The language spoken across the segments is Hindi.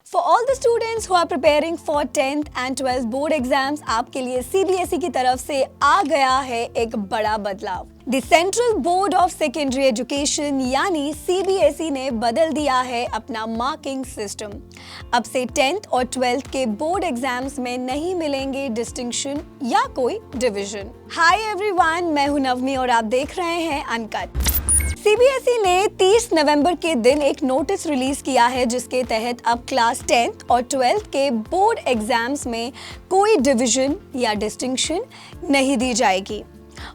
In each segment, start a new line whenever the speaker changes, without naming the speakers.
For all the students who are preparing for 10th and 12th board exams, आपके लिए CBSE की तरफ से आ गया है एक बड़ा बदलाव। The Central Board of Secondary Education यानी CBSE ने बदल दिया है अपना मार्किंग सिस्टम। अब से 10th और 12th के बोर्ड एग्जाम्स में नहीं मिलेंगे डिस्टिंक्शन या कोई डिवीजन। हाय एवरीवन, मैं हूं नवमी और आप देख रहे हैं अनकट। सीबीएसई ने 30 नवंबर के दिन एक नोटिस रिलीज किया है जिसके तहत अब क्लास 10th और 12th के बोर्ड एग्जाम्स में कोई डिवीजन या डिस्टिंक्शन नहीं दी जाएगी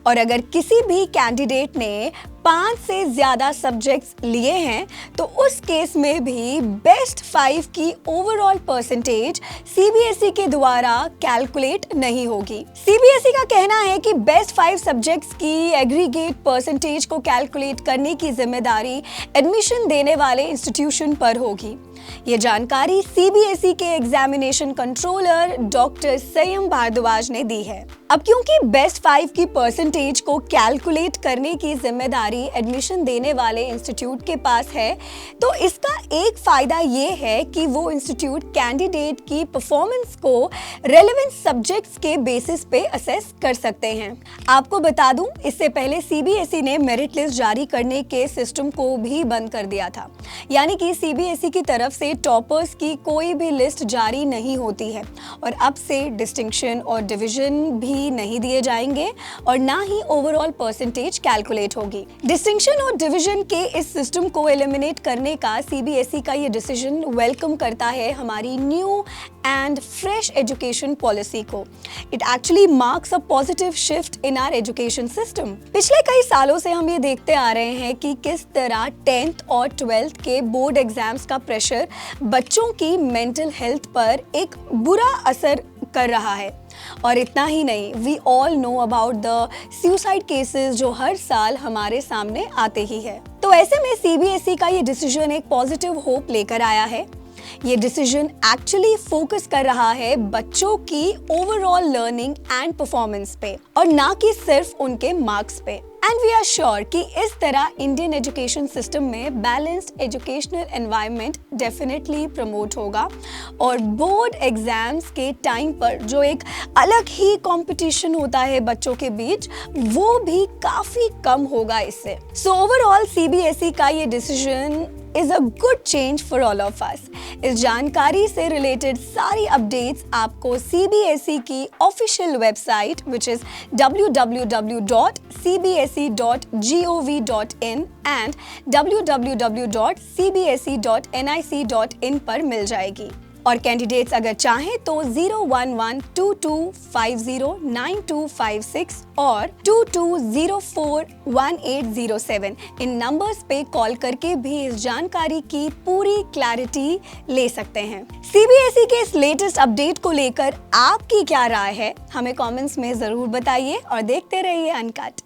और अगर किसी भी कैंडिडेट ने 5 से ज्यादा सब्जेक्ट्स लिए हैं तो उस केस में भी बेस्ट 5 की ओवरऑल परसेंटेज सीबीएसई के द्वारा कैलकुलेट नहीं होगी। सीबीएसई का कहना है कि बेस्ट 5 सब्जेक्ट्स की एग्रीगेट परसेंटेज को कैलकुलेट करने की जिम्मेदारी एडमिशन देने वाले इंस्टीट्यूशन पर होगी। ये जानकारी सीबीएसई के एग्जामिनेशन कंट्रोलर डॉक्टर संयम भारद्वाज ने दी है। अब क्योंकि बेस्ट 5 की परसेंटेज को कैलकुलेट करने की जिम्मेदारी एडमिशन देने वाले इंस्टीट्यूट के पास है, तो इसका एक फायदा ये है कि वो इंस्टीट्यूट कैंडिडेट की परफॉर्मेंस को रेलेवेंट सब्जेक्ट्स के बेसिस पे असेस कर सकते हैं। आपको बता दूं, इससे पहले सीबीएसई ने मेरिट लिस्ट जारी करने के सिस्टम को भी बंद कर दिया था, यानी कि सीबीएसई की तरफ से टॉपर्स की कोई भी लिस्ट जारी नहीं होती है और अब से डिस्टिंक्शन और डिवीजन भी नहीं दिए जाएंगे और ना ही ओवरऑल परसेंटेज कैलकुलेट होगी। डिस्टिंक्शन और डिवीजन के इस सिस्टम को एलिमिनेट करने का सीबीएसई का ये डिसीजन वेलकम करता है हमारी new and fresh education policy को। It actually marks a positive shift in our education system. पिछले कई सालों से हम ये देखते आ रहे हैं कि किस तरह 10th और 12th के बोर्ड एग्जाम्स का प्रेशर बच्चों की मेंटल हेल्थ पर एक बुरा असर कर रहा है। और इतना ही नहीं, we all know about the suicide cases जो हर साल हमारे सामने आते ही है। तो ऐसे में सीबीएसई का ये डिसीजन एक पॉजिटिव होप लेकर आया है। ये डिसीजन एक्चुअली फोकस कर रहा है बच्चों की ओवरऑल लर्निंग एंड परफॉर्मेंस पे और ना कि सिर्फ उनके मार्क्स पे। एंड वी आर श्योर कि इस तरह इंडियन एजुकेशन सिस्टम में balanced educational environment definitely promote होगा और बोर्ड एग्जाम्स के टाइम पर जो एक अलग ही कंपटीशन होता है बच्चों के बीच, वो भी काफी कम होगा इससे। सो ओवरऑल सीबीएसई का ये decision is a good change for all of us। इस जानकारी से रिलेटेड सारी अपडेट्स आपको CBSE की official website which is www.cbse.gov.in and www.cbse.nic.in पर मिल जाएगी। और कैंडिडेट्स अगर चाहें तो 01122509256 और 22041807 इन नंबर्स पे कॉल करके भी इस जानकारी की पूरी क्लैरिटी ले सकते हैं। सीबीएसई के इस लेटेस्ट अपडेट को लेकर आपकी क्या राय है, हमें कमेंट्स में जरूर बताइए और देखते रहिए अनकट।